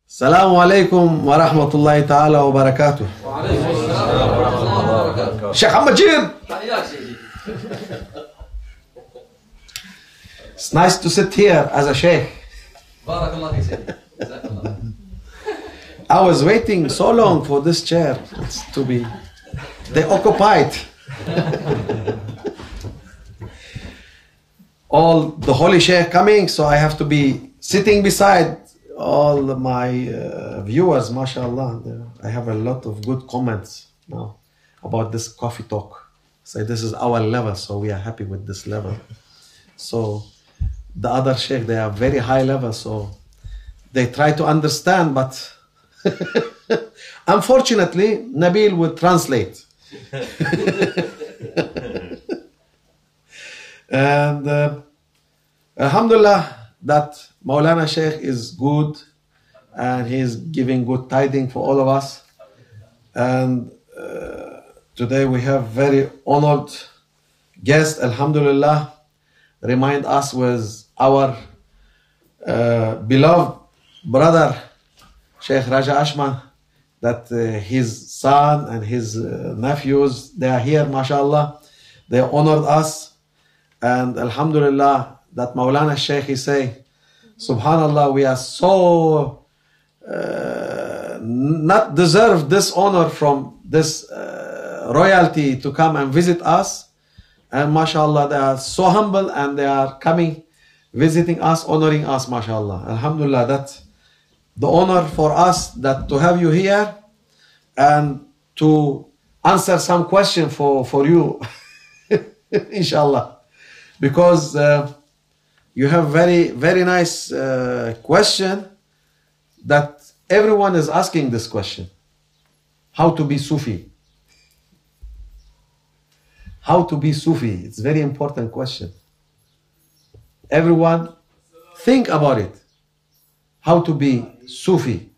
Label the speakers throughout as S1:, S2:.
S1: السلام عليكم ورحمة الله تعالى وبركاته.
S2: وعليكم السلام ورحمة الله وبركاته.
S1: شيخ محمد جيب.
S2: حياك سيدي.
S1: It's nice to sit here as a sheikh.
S2: بارك الله فيك سيدي. جزاك الله.
S1: I was waiting so long for this chair to be. They occupied. All the holy sheikh coming, so I have to be sitting beside all my viewers, mashallah. I have a lot of good comments now about this coffee talk. Say this is our level, so we are happy with this level. So the other sheikh, they are very high level, so they try to understand, but unfortunately, Nabil would translate. And alhamdulillah, that Maulana Sheikh is good and he's giving good tiding for all of us. And today we have very honored guest, alhamdulillah, remind us with our beloved brother Sheikh Raja Ashman, that his son and his nephews, they are here, mashallah. They honored us. And alhamdulillah, that Maulana Sheikh, he say, subhanallah, we are so not deserve this honor from this royalty to come and visit us. And mashallah, they are so humble and they are coming, visiting us, honoring us, mashallah. Alhamdulillah, that the honor for us that to have you here and to answer some question for you, inshallah. Because you have very, very nice question that everyone is asking this question. How to be Sufi? How to be Sufi? It's a very important question. Everyone think about it. How to be Sufi?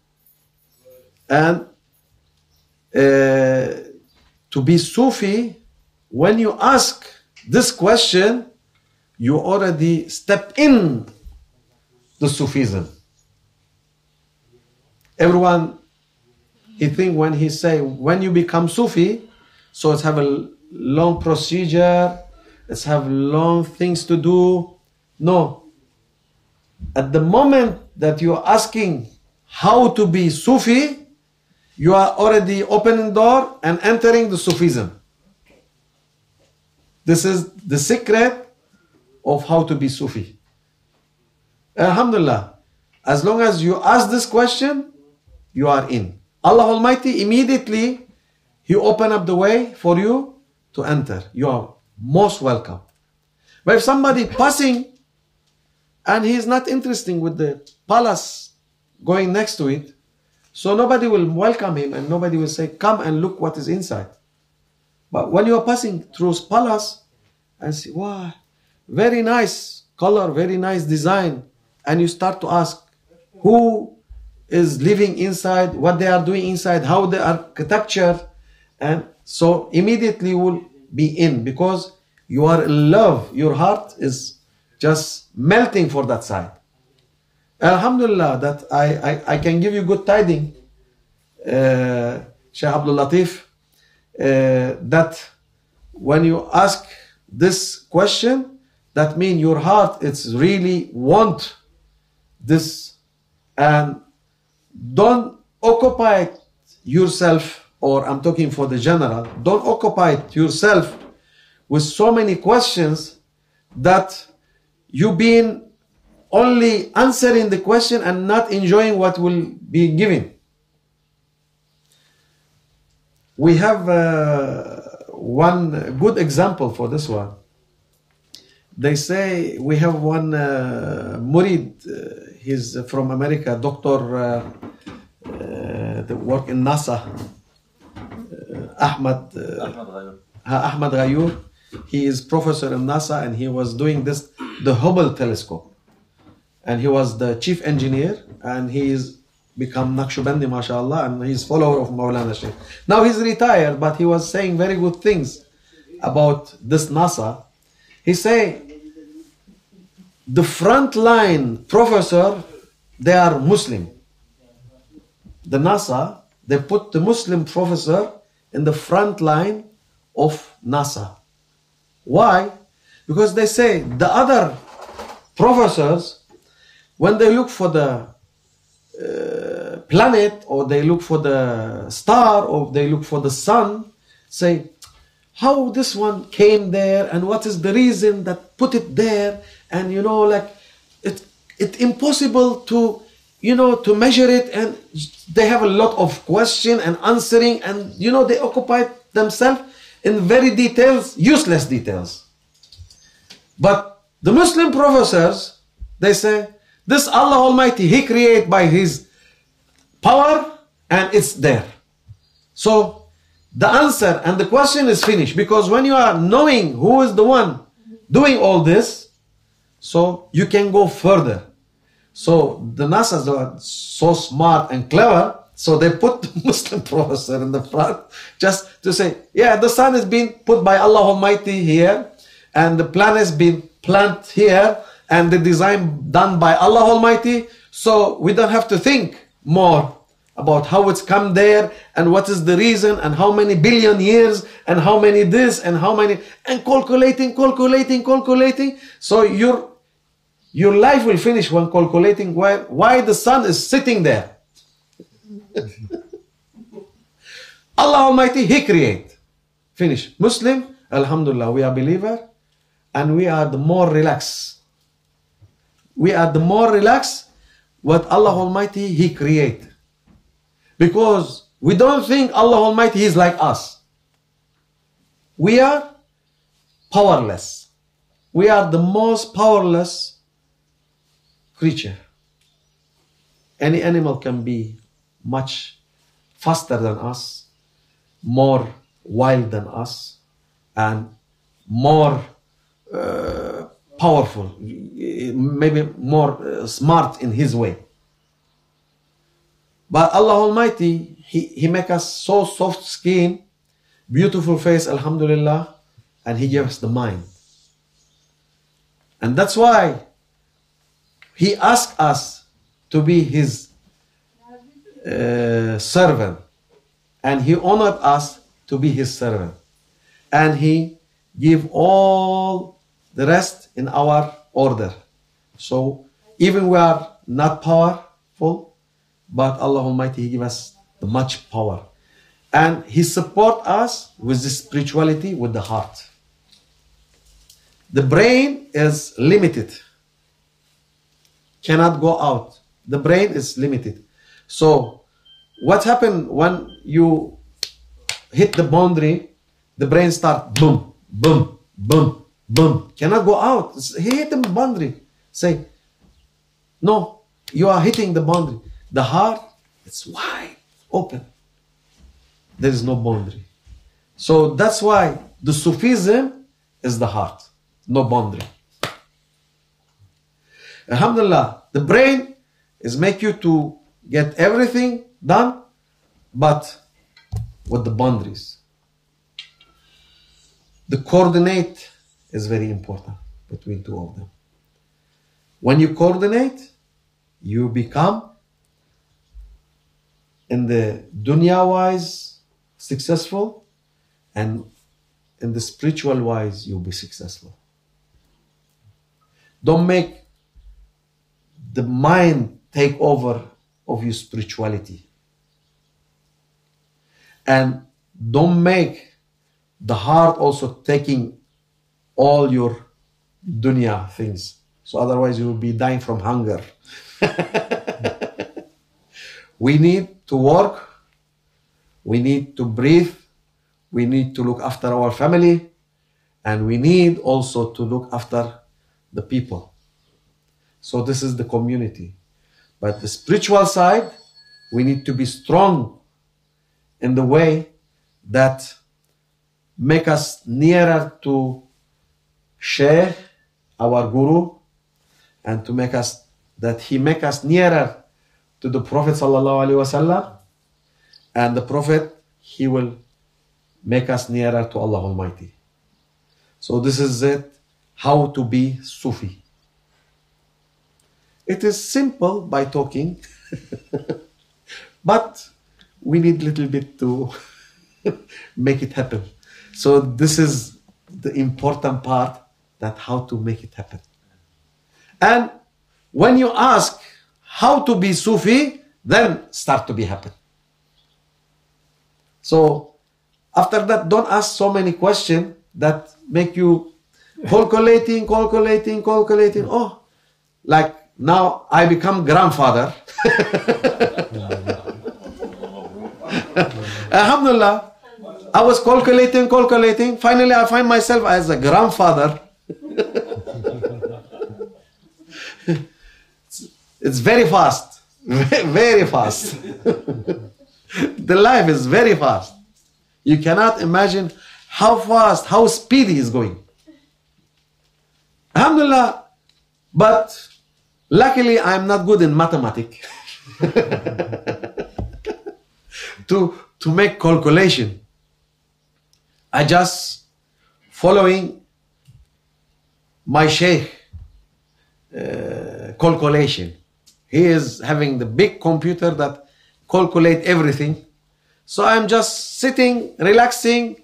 S1: And to be Sufi, when you ask this question, you already step in the Sufism. Everyone, he think when he say, when you become Sufi, so it's have a long procedure, it's have long things to do. No. At the moment that you're asking how to be Sufi, you are already opening door and entering the Sufism. This is the secret of how to be Sufi. Alhamdulillah, as long as you ask this question, you are in. Allah Almighty immediately, He open up the way for you to enter. You are most welcome. But if somebody passing and he is not interested with the palace going next to it, so nobody will welcome him and nobody will say, come and look what is inside. But when you are passing through palace and see, wow, very nice color, very nice design, and you start to ask who is living inside, what they are doing inside, how the architecture, and so immediately you will be in because you are in love. Your heart is just melting for that side. Alhamdulillah, that I can give you good tiding, Sheikh Abdul Latif, that when you ask this question, that means your heart, it's really want this, and don't occupy yourself, or I'm talking for the general, don't occupy yourself with so many questions that you've been only answering the question and not enjoying what will be given. We have one good example for this one. They say we have one murid, he's from America, doctor, that work in NASA, Ahmad Ghayur. He is professor in NASA and he was doing this, the Hubble telescope. And he was the chief engineer and he is become Naqshbandi, mashallah, and he's follower of Maulana Sheikh. Now he's retired, but he was saying very good things about this NASA. He say, the frontline professor, they are Muslim. the NASA, they put the Muslim professor in the front line of NASA. Why? Because they say the other professors, when they look for the planet, or they look for the star, or they look for the sun, say, how this one came there, and what is the reason that put it there, and like it's impossible to to measure it, and they have a lot of question and answering, and they occupy themselves in very useless details. But the Muslim professors, they say, this Allah Almighty, He created by His power, and it's there. So the answer and the question is finished, because when you are knowing who is the one doing all this, so you can go further. So the NASA's are so smart and clever, so they put the Muslim professor in the front just to say, yeah, the sun is being put by Allah Almighty here, and the planet's been planted here, and the design done by Allah Almighty, so we don't have to think more about how it's come there, and what is the reason, and how many billion years, and how many this, and how many, and calculating. So your life will finish when calculating why the sun is sitting there. Allah Almighty, He create. Finish. Muslim, Alhamdulillah, we are believer, and we are the more relaxed. We are the more relaxed what Allah Almighty, He create. Because we don't think Allah Almighty is like us. We are powerless. We are the most powerless creature. Any animal can be much faster than us, more wild than us, and more powerful, maybe more smart in his way. But Allah Almighty, He make us so soft skin, beautiful face, Alhamdulillah, and He gave us the mind. And that's why He asked us to be His servant, and He honored us to be His servant, and He give all the rest in our order. So even we are not powerful, but Allah Almighty, He give us the much power, and He support us with the spirituality, with the heart. The brain is limited, cannot go out. The brain is limited. So what happened when you hit the boundary? The brain start boom, boom, boom, boom. Cannot go out. He hit the boundary. Say, no, you are hitting the boundary. The heart, it's wide open. There is no boundary. So that's why the Sufism is the heart, no boundary. Alhamdulillah, the brain is make you to get everything done, but with the boundaries. The coordinate is very important between two of them. When you coordinate, you become in the dunya wise successful, and in the spiritual wise you'll be successful. Don't make the mind take over of your spirituality, and don't make the heart also taking all your dunya things, so otherwise you will be dying from hunger. We need to work, we need to breathe, we need to look after our family, and we need also to look after the people. So this is the community. But the spiritual side, we need to be strong in the way that make us nearer to Shaykh, our Guru, and to make us, that he make us nearer to the Prophet sallallahu alaihi wasallam, and the Prophet, he will make us nearer to Allah Almighty. So this is it, how to be Sufi. It is simple by talking, But we need a little bit to make it happen. So this is the important part, that how to make it happen. And when you ask how to be Sufi, then start to be happen. So after that, don't ask so many questions that make you calculating. Oh, like now I become grandfather. Alhamdulillah, I was calculating. Finally, I find myself as a grandfather. It's very fast, very fast. The life is very fast. You cannot imagine how fast, how speedy is going. Alhamdulillah, but luckily I'm not good in mathematics. to make calculation. I just following my sheikh calculation. He is having the big computer that calculate everything. So I'm just sitting, relaxing,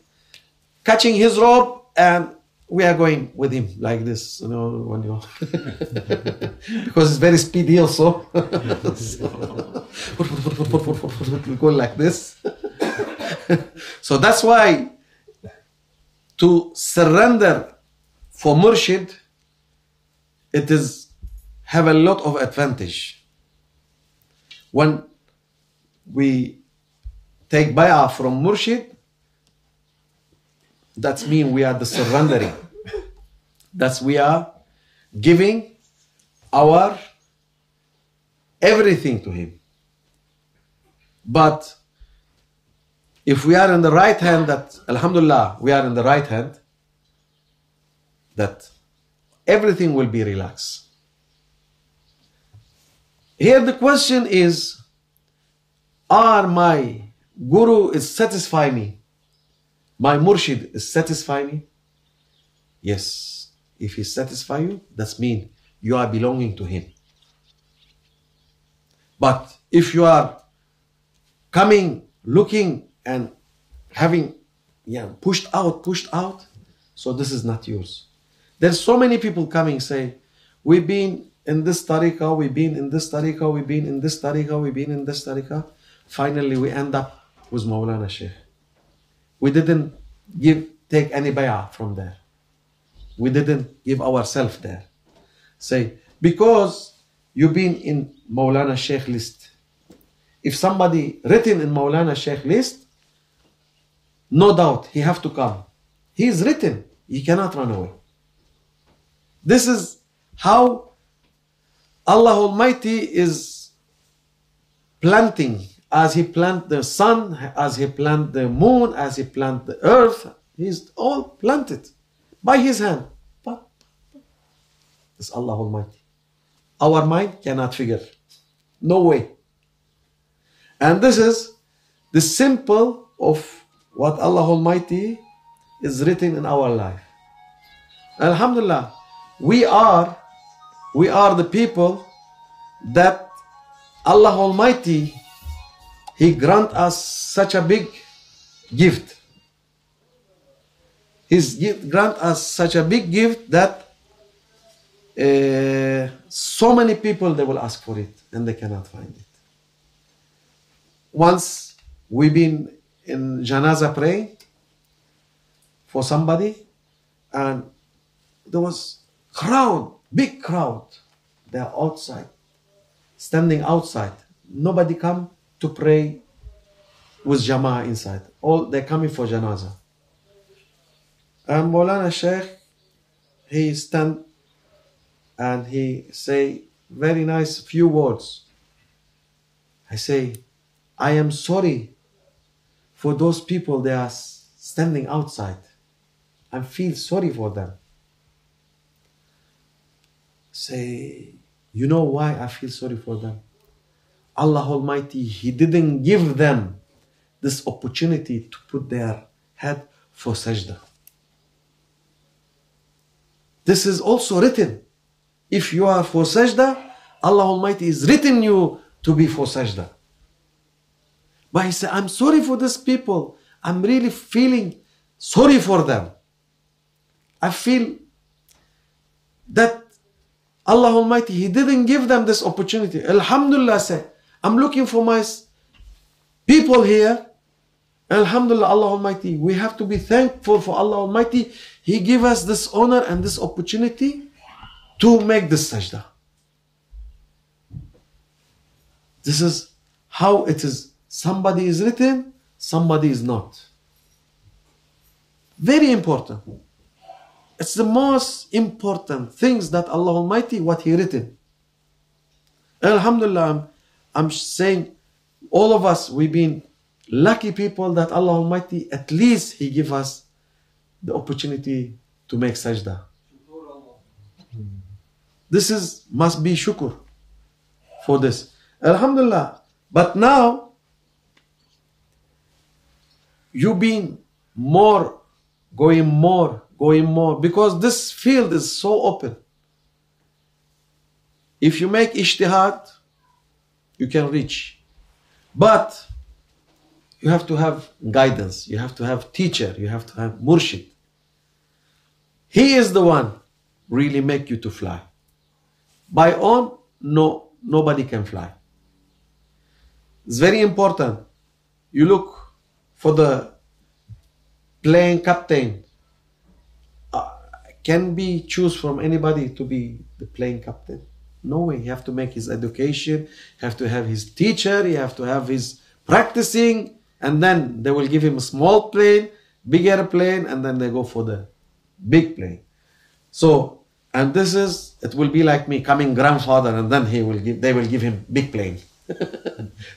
S1: catching his rope, and we are going with him like this, you know, when you because it's very speedy also. We go like this. So that's why to surrender for Murshid, it is have a lot of advantage. When we take bay'ah from Murshid, that means we are the surrendering. That's we are giving our everything to him. But if we are in the right hand, that alhamdulillah, we are in the right hand, that everything will be relaxed. Here the question is, are my guru is satisfy me? My murshid is satisfy me? Yes. If he satisfy you, that means you are belonging to him. But if you are coming, looking and having pushed out, so this is not yours. There's so many people coming say, we've been in this tariqah, we've been in this tariqah, we've been in this tariqah, we've been in this tariqah. Finally, we end up with Mawlana Sheikh. We didn't take any bay'ah from there. We didn't give ourselves there. Say, because you've been in Mawlana Sheikh list. If somebody written in Mawlana Sheikh list, no doubt he have to come. He is written. He cannot run away. This is how Allah Almighty is planting. As He plant the sun, as He plant the moon, as He plant the earth, He's all planted by His hand. It's Allah Almighty. Our mind cannot figure. No way. And this is the simple of what Allah Almighty is written in our life. Alhamdulillah, we are the people that Allah Almighty, He grant us such a big gift. He grant us such a big gift that so many people, they will ask for it and they cannot find it. Once we've been in Janaza praying for somebody, and there was crowd, big crowd. They are outside, standing outside. Nobody come to pray with Jama'ah inside. All they're coming for Janaza. And Mawlana Sheikh, he stand and he say very nice few words. I say, I am sorry for those people, they are standing outside. I feel sorry for them. Say, you know why I feel sorry for them? Allah Almighty, He didn't give them this opportunity to put their head for sajda. This is also written. If you are for sajda, Allah Almighty is written you to be for sajda. But he said, I'm sorry for these people. I'm really feeling sorry for them. I feel that Allah Almighty, He didn't give them this opportunity. Alhamdulillah, say, I'm looking for my people here. Alhamdulillah, Allah Almighty, we have to be thankful for Allah Almighty. He gave us this honor and this opportunity to make this sajda. This is how it is. Somebody is written, somebody is not. Very important. It's the most important things that Allah Almighty, what He written. Alhamdulillah, I'm saying all of us, we've been lucky people that Allah Almighty, at least He give us the opportunity to make sajda. This is must be shukr for this. Alhamdulillah. But now, you've been going more, because this field is so open. If you make ijtihad, you can reach. But you have to have guidance, you have to have teacher, you have to have murshid. He is the one really make you to fly. By own, no, nobody can fly. It's very important. You look for the plane captain. Can be choose from anybody to be the plane captain? No way. You have to make his education, you have to have his teacher, you have to have his practicing, and then they will give him a small plane, bigger plane, and then they go for the big plane. So, and this is, it will be like me coming grandfather, and then they will give him big plane.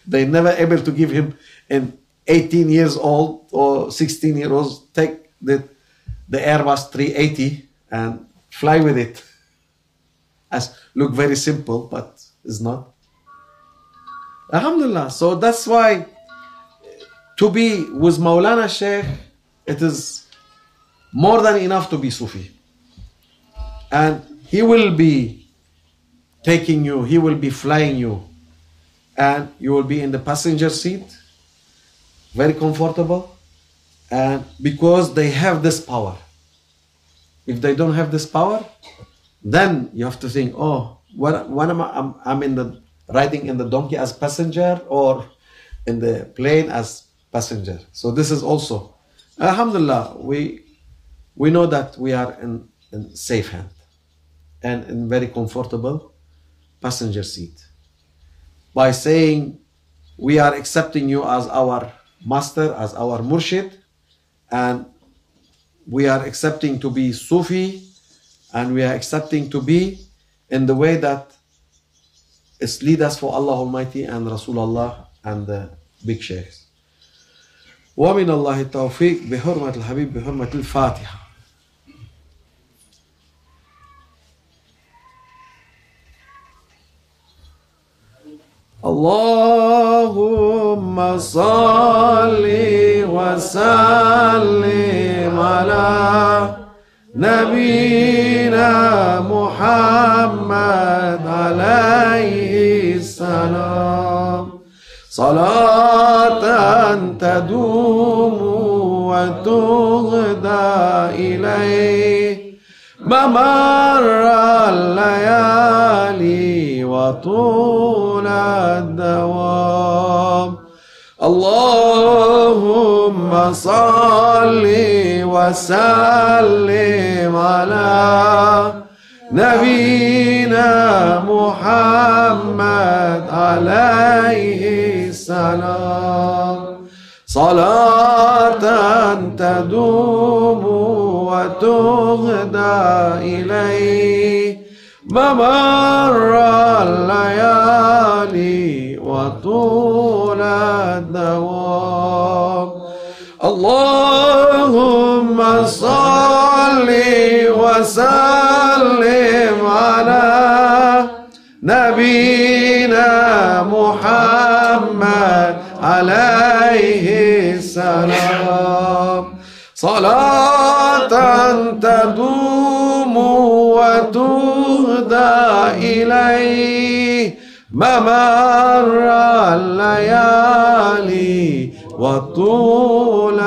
S1: They never able to give him an 18 years old or 16 years old, take the Airbus 380 and fly with it. As look very simple, but it's not. Alhamdulillah. So that's why to be with Maulana Sheikh, it is more than enough to be Sufi. And he will be taking you, he will be flying you, and you will be in the passenger seat, very comfortable, and because they have this power. If they don't have this power, then you have to think, oh, when am I? I'm riding in the donkey as passenger or in the plane as passenger. So this is also, alhamdulillah, we know that we are in safe hand and in very comfortable passenger seat. By saying we are accepting you as our master, as our murshid, and we are accepting to be Sufi, and we are accepting to be in the way that is lead us for Allah Almighty and Rasulullah and the big sheikhs. ومن الله التوفيق بحرمة الحبيب بحرمة الفاتحة. اللهم صل وسلم على نبينا محمد عليه السلام صلاة تدوم وتهدى إليه ممر الليالي وطول الدوام اللهم صل وسلم على نبينا محمد عليه السلام صلاة تدوم وتهدى إليه ممر الليالي وطول الدوام اللهم صل وسلم على نبينا محمد عليه السلام صلاة تدوم وتهدى إليه ما مر الليالي وطول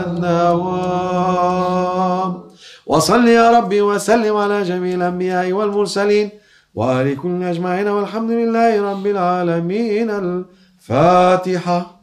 S1: النوام. وصل يا ربي وسلم على جميع الأنبياء والمرسلين وآل كل أجمعين والحمد لله رب العالمين. الفاتحة.